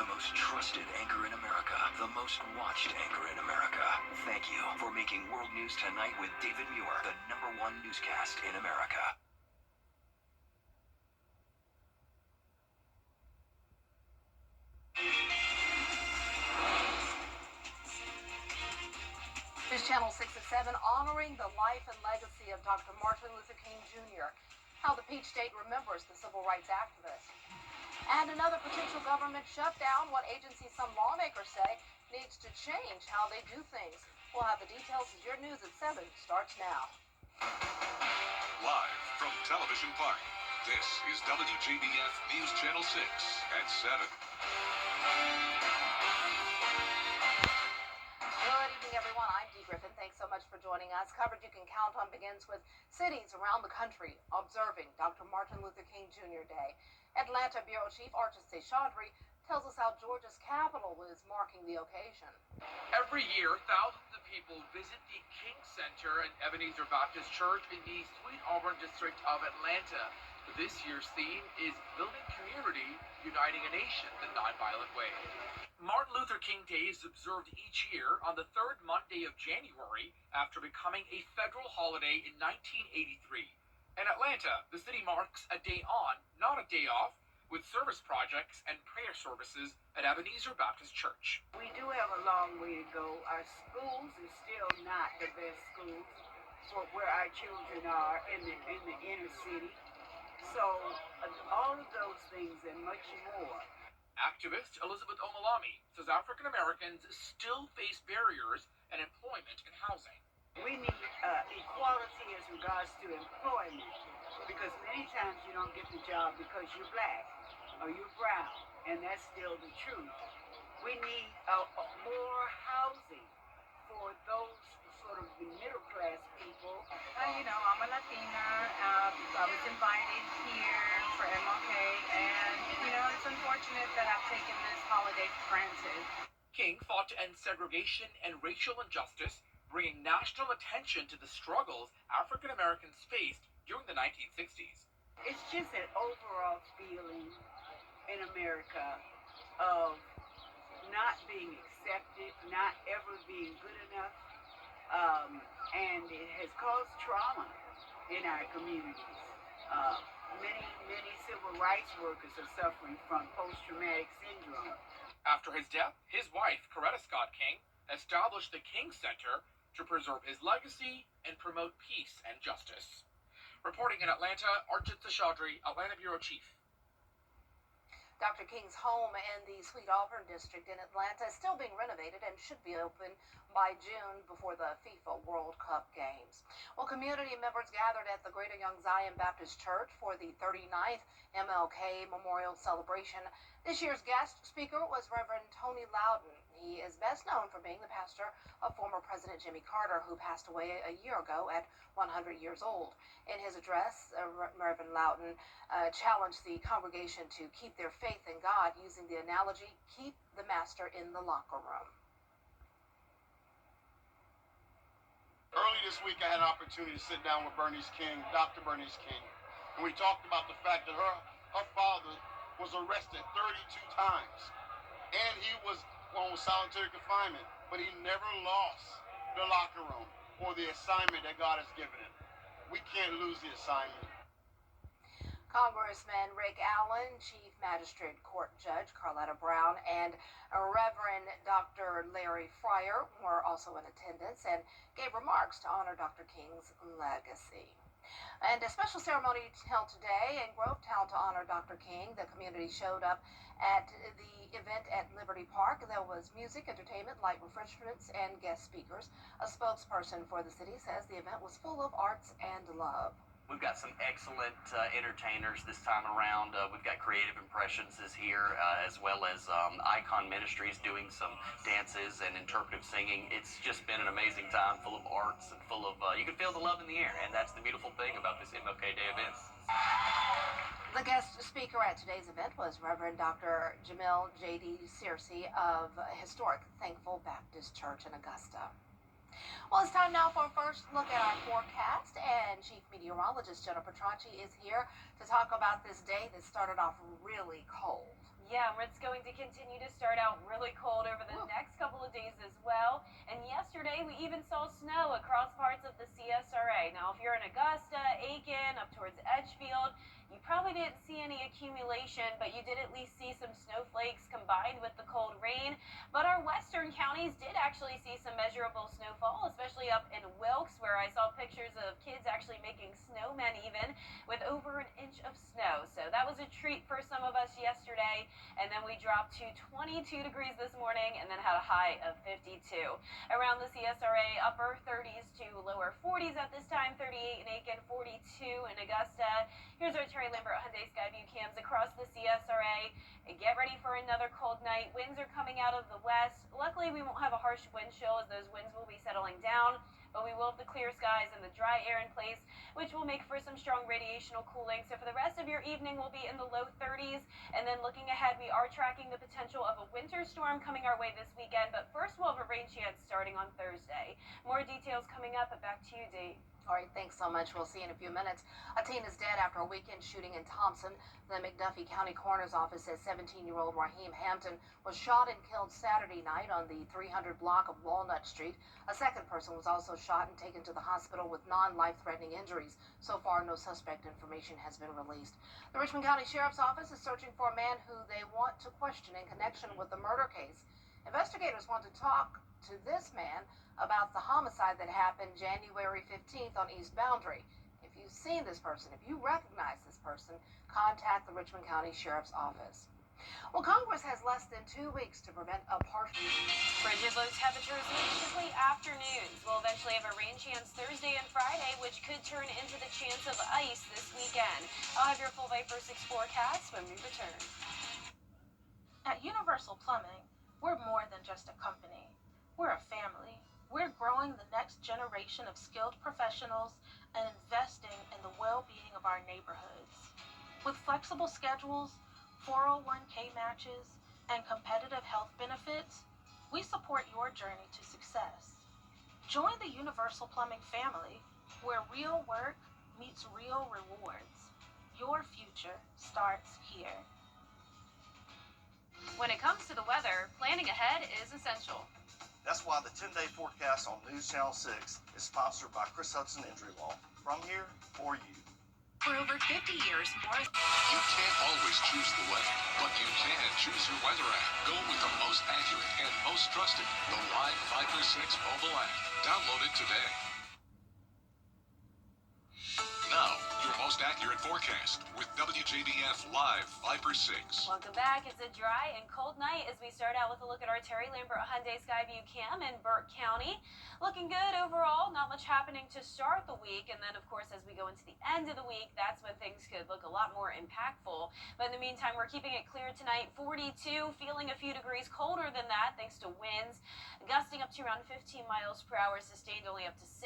the most trusted anchor in America, the most watched anchor in America. Thank you for making World News Tonight with David Muir the #1 newscast in America. This Channel 6 at 7 honoring the life and legacy of Dr. Martin Luther King Jr., how the Peach State remembers the civil rights activist. And another potential government shutdown, what agency some lawmakers say needs to change how they do things. We'll have the details as your news at 7 starts now. Live from Television Park, this is WJBF News Channel 6 at 7. Good evening, everyone. I'm Dee Griffin. Thanks so much for joining us. Coverage you can count on begins with cities around the country observing Dr. Martin Luther King Jr. Day. Atlanta Bureau Chief Archit Seshadri tells us how Georgia's capital is marking the occasion. Every year, thousands of people visit the King Center and Ebenezer Baptist Church in the Sweet Auburn district of Atlanta. This year's theme is Building Community, Uniting a Nation the Nonviolent Way. Martin Luther King Day is observed each year on the third Monday of January after becoming a federal holiday in 1983. In Atlanta, the city marks a day on, not a day off, with service projects and prayer services at Ebenezer Baptist Church. We do have a long way to go. Our schools are still not the best schools for where our children are in the inner city. So all of those things and much more. Activist Elizabeth Omalami says African Americans still face barriers in employment and housing. We need equality as regards to employment, because many times you don't get the job because you're black or you're brown, and that's still the truth. We need more housing for those sort of the middle class people. I'm a Latina. I was invited here for MLK, and it's unfortunate that I've taken this holiday for granted. King fought to end segregation and racial injustice, bringing national attention to the struggles African Americans faced during the 1960s. It's just an overall feeling in America of not being accepted, not ever being good enough, and it has caused trauma in our communities. Many civil rights workers are suffering from post-traumatic syndrome. After his death, his wife, Coretta Scott King, established the King Center to preserve his legacy and promote peace and justice. Reporting in Atlanta, Archit Seshadri, Atlanta Bureau Chief. Dr. King's home in the Sweet Auburn district in Atlanta is still being renovated and should be open by June before the FIFA World Cup games. Well, community members gathered at the Greater Young Zion Baptist Church for the 39th MLK Memorial Celebration. This year's guest speaker was Reverend Tony Loudon. He is best known for being the pastor of former President Jimmy Carter, who passed away a year ago at 100 years old. In his address, Reverend Loudon challenged the congregation to keep their faith in God using the analogy, keep the master in the locker room. Early this week, I had an opportunity to sit down with Bernice King, Dr. Bernice King, and we talked about the fact that her father was arrested 32 times, and he was on solitary confinement, but he never lost the locker room or the assignment that God has given him. We can't lose the assignment. Congressman Rick Allen, Chief Magistrate Court Judge Carletta Brown, and Reverend Dr. Larry Fryer were also in attendance and gave remarks to honor Dr. King's legacy. And a special ceremony held today in Grovetown to honor Dr. King. The community showed up at the event at Liberty Park. There was music, entertainment, light refreshments, and guest speakers. A spokesperson for the city says the event was full of arts and love. We've got some excellent entertainers this time around. We've got Creative Impressions is here, as well as Icon Ministries doing some dances and interpretive singing. It's just been an amazing time, full of arts and full of, you can feel the love in the air, and that's the beautiful thing about this MLK Day event. The guest speaker at today's event was Reverend Dr. Jamil J.D. Searcy of historic Thankful Baptist Church in Augusta. Well, it's time now for a first look at our forecast, and Chief Meteorologist Jennifer Petracci is here to talk about this day that started off really cold. Yeah, it's going to continue to start out really cold over the next couple of days as well. And yesterday, we even saw snow across parts of the CSRA. Now, if you're in Augusta, Aiken, up towards Edgefield, you probably didn't see any accumulation, but you did at least see some snowflakes combined with the cold rain. But our western counties did actually see some measurable snowfall, especially up in Wilkes, where I saw pictures of kids actually making snowmen even with over an inch of snow. So that was a treat for some of us yesterday. And then we dropped to 22 degrees this morning and then had a high of 52. Around the CSRA, upper 30s to lower 40s at this time, 38 in Aiken, 42 in Augusta. Here's our Terry Lambert Hyundai Skyview cams across the CSRA. And get ready for another cold night. Winds are coming out of the west. Luckily, we won't have a harsh wind chill as those winds will be settling down, but we will have the clear skies and the dry air in place, which will make for some strong radiational cooling. So for the rest of your evening, we'll be in the low 30s. And then looking ahead, we are tracking the potential of a winter storm coming our way this weekend. But first, we'll have a rain chance starting on Thursday. More details coming up. Back to you, Dee. All right, thanks so much. We'll see you in a few minutes. A teen is dead after a weekend shooting in Thompson. The McDuffie County Coroner's Office says 17-year-old Raheem Hampton was shot and killed Saturday night on the 300 block of Walnut Street. A second person was also shot and taken to the hospital with non-life-threatening injuries. So far, no suspect information has been released. The Richmond County Sheriff's Office is searching for a man who they want to question in connection with the murder case. Investigators want to talk to this man about the homicide that happened January 15th on East Boundary. If you've seen this person, if you recognize this person, contact the Richmond County Sheriff's Office. Well, Congress has less than 2 weeks to prevent a partial. Frigid low temperatures into late afternoons. We'll eventually have a rain chance Thursday and Friday, which could turn into the chance of ice this weekend. I'll have your full Viper 6 forecast when we return. At Universal Plumbing, we're more than just a company. We're a family. We're growing the next generation of skilled professionals and investing in the well-being of our neighborhoods. With flexible schedules, 401k matches, and competitive health benefits, we support your journey to success. Join the Universal Plumbing family, where real work meets real rewards. Your future starts here. When it comes to the weather, planning ahead is essential. That's why the 10-day forecast on News Channel 6 is sponsored by Chris Hudson Injury Law. From here, for you. For over 50 years, more. You can't always choose the weather, but you can choose your weather app. Go with the most accurate and most trusted, the Live Viper 6 mobile app. Download it today. Now, your most accurate forecast with WJBF Live Viper 6. Welcome back. It's a dry and cold night as we start out with a look at our Terry Lambert Hyundai Skyview cam in Burke County. Looking good overall. Not much happening to start the week. And then, of course, as we go into the end of the week, that's when things could look a lot more impactful. But in the meantime, we're keeping it clear tonight. 42, feeling a few degrees colder than that thanks to winds gusting up to around 15 miles per hour, sustained only up to 6.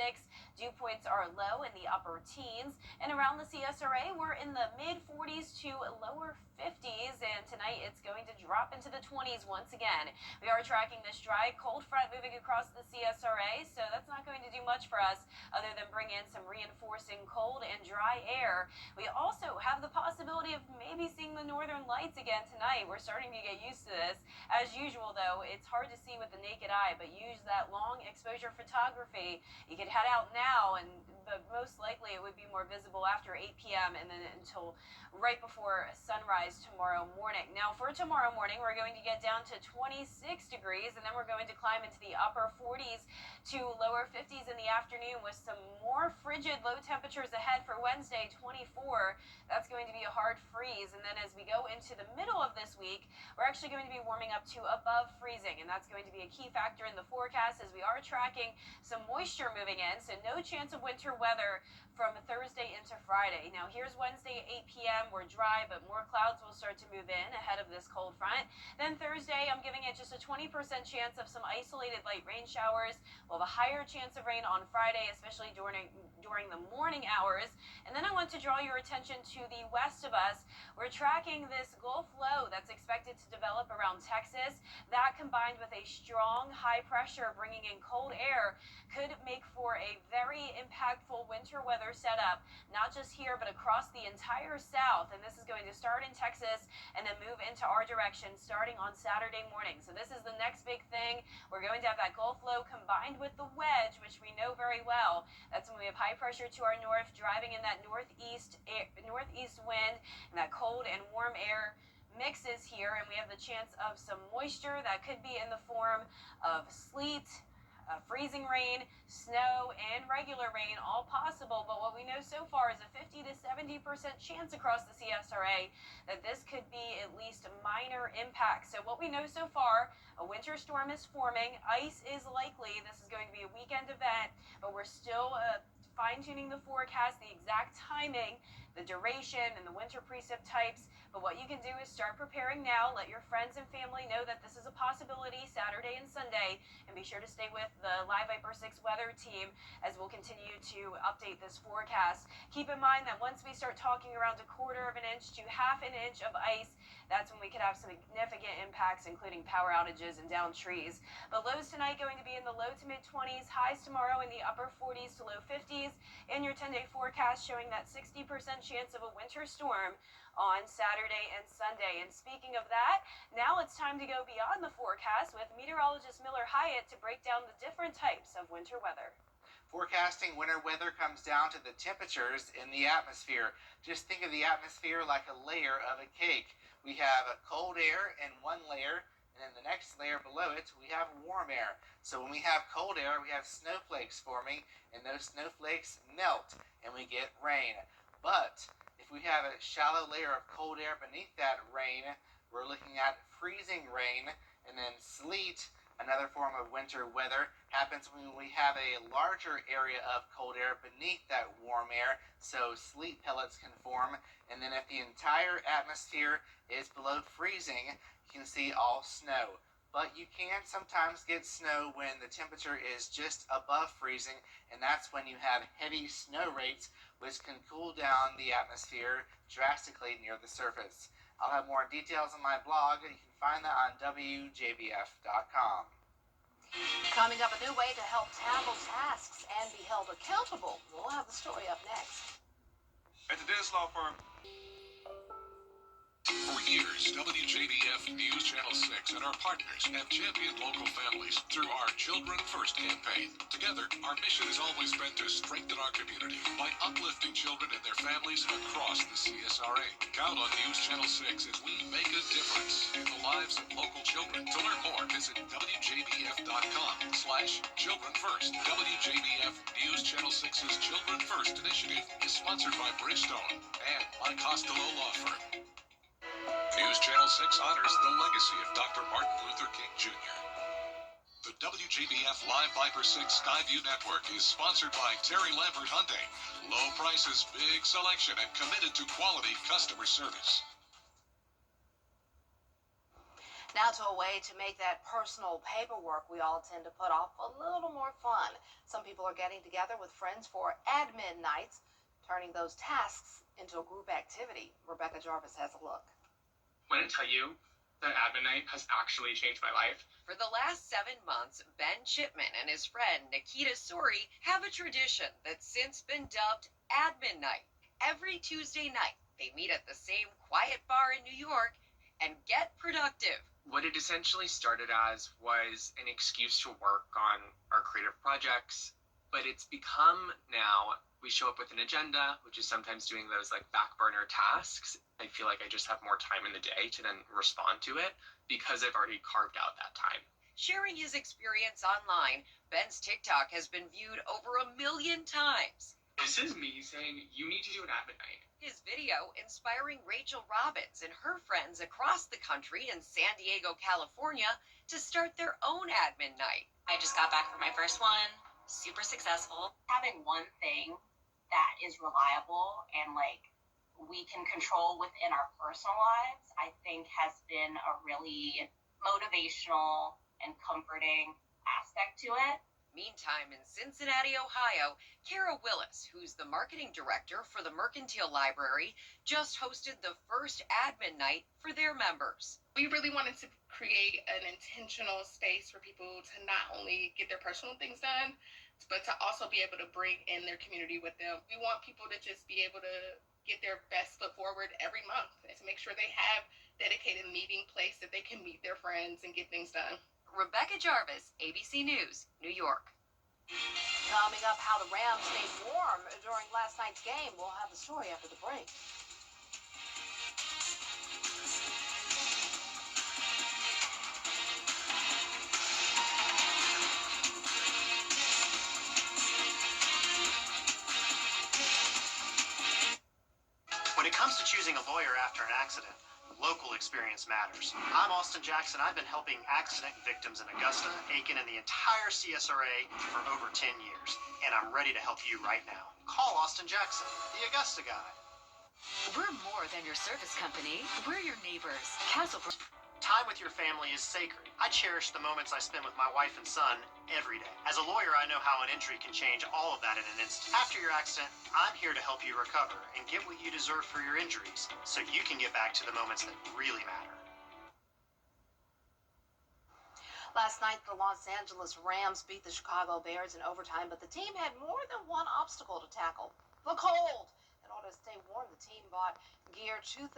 Dew points are low in the upper teens. And around the CSRA, we're in the mid-40s to lower 50s, and tonight it's going to drop into the 20s once again. We are tracking this dry, cold front moving across the CSRA, so that's not going to do much for us other than bring in some reinforcing cold and dry air. We also have the possibility of maybe seeing the northern lights again tonight. We're starting to get used to this. As usual, though, it's hard to see with the naked eye, but use that long exposure photography. You could head out now, but most likely it would be more visible after 8 p.m. and then until right before sunrise tomorrow morning. Now, for tomorrow morning, we're going to get down to 26 degrees, and then we're going to climb into the upper 40s to lower 50s in the afternoon with some more frigid low temperatures ahead for Wednesday, 24. That's going to be a hard freeze. And then as we go into the middle of this week, we're actually going to be warming up to above freezing, and that's going to be a key factor in the forecast as we are tracking some moisture moving in, so no chance of winter weather from Thursday into Friday. Now, here's Wednesday at 8 p.m. We're dry, but more clouds will start to move in ahead of this cold front. Then Thursday, I'm giving it just a 20% chance of some isolated light rain showers. We'll have a higher chance of rain on Friday, especially during the morning hours. And then I want to draw your attention to the west of us. We're tracking this Gulf low that's expected to develop around Texas. That combined with a strong high pressure bringing in cold air could make for a very impactful winter weather setup, not just here here, but across the entire South. And this is going to start in Texas and then move into our direction starting on Saturday morning. So this is the next big thing. We're going to have that Gulf low combined with the wedge, which we know very well. That's when we have high pressure to our north, driving in that northeast wind, and that cold and warm air mixes here, and we have the chance of some moisture that could be in the form of sleet, freezing rain, snow, and regular rain, all possible. But what we know so far is a 50 to 70% chance across the CSRA that this could be at least minor impacts. So what we know so far, a winter storm is forming. Ice is likely. This is going to be a weekend event, but we're still fine-tuning the forecast, the exact timing, the duration, and the winter precip types. But what you can do is start preparing now. Let your friends and family know that this is a possibility Saturday and Sunday, and be sure to stay with the Live Viper 6 weather team as we'll continue to update this forecast. Keep in mind that once we start talking around a quarter of an inch to half an inch of ice, that's when we could have significant impacts, including power outages and downed trees. But lows tonight going to be in the low to mid 20s, highs tomorrow in the upper 40s to low 50s. In your 10-day forecast showing that 60% chance of a winter storm on Saturday and Sunday. And speaking of that, now it's time to go beyond the forecast with meteorologist Miller Hyatt to break down the different types of winter weather. Forecasting winter weather comes down to the temperatures in the atmosphere. Just think of the atmosphere like a layer of a cake. We have a cold air in one layer, and then the next layer below it, we have warm air. So when we have cold air, we have snowflakes forming, and those snowflakes melt, and we get rain. But if we have a shallow layer of cold air beneath that rain, we're looking at freezing rain, and then sleet, another form of winter weather, happens when we have a larger area of cold air beneath that warm air, so sleet pellets can form. And then if the entire atmosphere is below freezing, you can see all snow. But you can sometimes get snow when the temperature is just above freezing, and that's when you have heavy snow rates, which can cool down the atmosphere drastically near the surface. I'll have more details on my blog. You can find that on WJBF.com. Coming up, a new way to help tackle tasks and be held accountable. We'll have the story up next. At the Dennis Law Firm. For years, WJBF News Channel 6 and our partners have championed local families through our Children First campaign. Together, our mission has always been to strengthen our community by uplifting children and their families across the CSRA. Count on News Channel 6 as we make a difference in the lives of local children. To learn more, visit WJBF.com/Children First. WJBF News Channel 6's Children First initiative is sponsored by Bridgestone and by Costello Law Firm. News Channel 6 honors the legacy of Dr. Martin Luther King Jr. The WJBF Live Viper 6 Skyview Network is sponsored by Terry Lambert Hyundai. Low prices, big selection, and committed to quality customer service. Now to a way to make that personal paperwork we all tend to put off a little more fun. Some people are getting together with friends for admin nights, turning those tasks into a group activity. Rebecca Jarvis has a look. When I tell you that admin night has actually changed my life. For the last 7 months, Ben Chipman and his friend Nikita Suri have a tradition that's since been dubbed Admin Night. Every Tuesday night, they meet at the same quiet bar in New York and get productive. What it essentially started as was an excuse to work on our creative projects, but it's become now we show up with an agenda, which is sometimes doing those like back burner tasks. I feel like I just have more time in the day to then respond to it because I've already carved out that time. Sharing his experience online, Ben's TikTok has been viewed over 1 million times. This is me saying you need to do an admin night. His video inspiring Rachel Robbins and her friends across the country in San Diego, California, to start their own admin night. I just got back from my first one, super successful. Having one thing that is reliable and we can control within our personal lives, I think has been a really motivational and comforting aspect to it. Meantime, in Cincinnati, Ohio, Kara Willis, who's the marketing director for the Mercantile Library, just hosted the first admin night for their members. We really wanted to create an intentional space for people to not only get their personal things done, but to also be able to bring in their community with them. We want people to just be able to get their best foot forward every month and to make sure they have dedicated meeting place that they can meet their friends and get things done. Rebecca Jarvis, ABC News, New York. Coming up, how the Rams stayed warm during last night's game. We'll have the story after the break. When it comes to choosing a lawyer after an accident, local experience matters. I'm Austin Jackson. I've been helping accident victims in Augusta, Aiken, and the entire CSRA for over 10 years, and I'm ready to help you right now. Call Austin Jackson, the Augusta guy. We're more than your service company. We're your neighbors. Castle. Time with your family is sacred. I cherish the moments I spend with my wife and son every day. As a lawyer, I know how an injury can change all of that in an instant. After your accident, I'm here to help you recover and get what you deserve for your injuries so you can get back to the moments that really matter. Last night, the Los Angeles Rams beat the Chicago Bears in overtime, but the team had more than one obstacle to tackle: the cold. In order to stay warm, the team bought gear, 2,000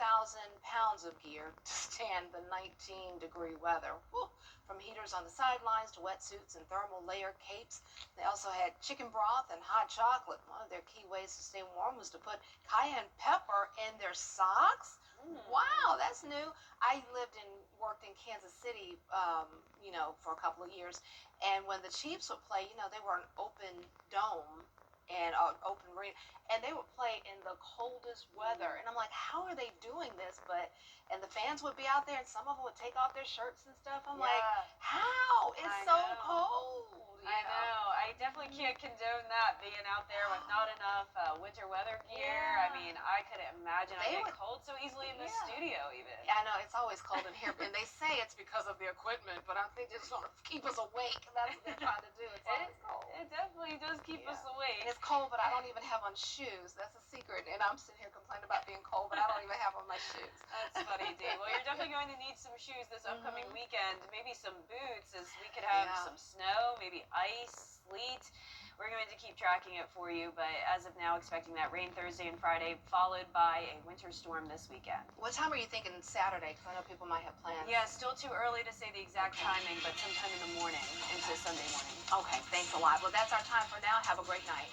pounds of gear, to stand the 19-degree weather. Whew. From heaters on the sidelines to wetsuits and thermal layer capes. They also had chicken broth and hot chocolate. One of their key ways to stay warm was to put cayenne pepper in their socks. Wow, that's new. I worked in Kansas City, for a couple of years. And when the Chiefs would play, they were an open dome and open arena, and they would play in the coldest weather. And I'm like, how are they doing this? And the fans would be out there, and some of them would take off their shirts and stuff. I'm like, how? It's so cold. I know. I definitely can't condone that, being out there with not enough winter weather gear. I mean, I couldn't imagine. I get cold so easily in the studio even. I know, it's always cold in here, and they say it's because of the equipment, but I think they just want to keep us awake. That's what they're trying to do. It's always cold. It definitely does keep us awake. It's cold, but I don't even have on shoes. That's a secret. And I'm sitting here complaining about being cold, but I don't even have on my shoes. That's funny, Dee. Well, you're definitely going to need some shoes this upcoming weekend. Maybe some boots, as we could have some snow, maybe ice, sleet. We're going to keep tracking it for you, but as of now, expecting that rain Thursday and Friday, followed by a winter storm this weekend. What time are you thinking Saturday? Because I know people might have plans. Yeah, still too early to say the exact timing, but sometime in the morning into Sunday morning. Okay, thanks a lot. Well, that's our time for now. Have a great night.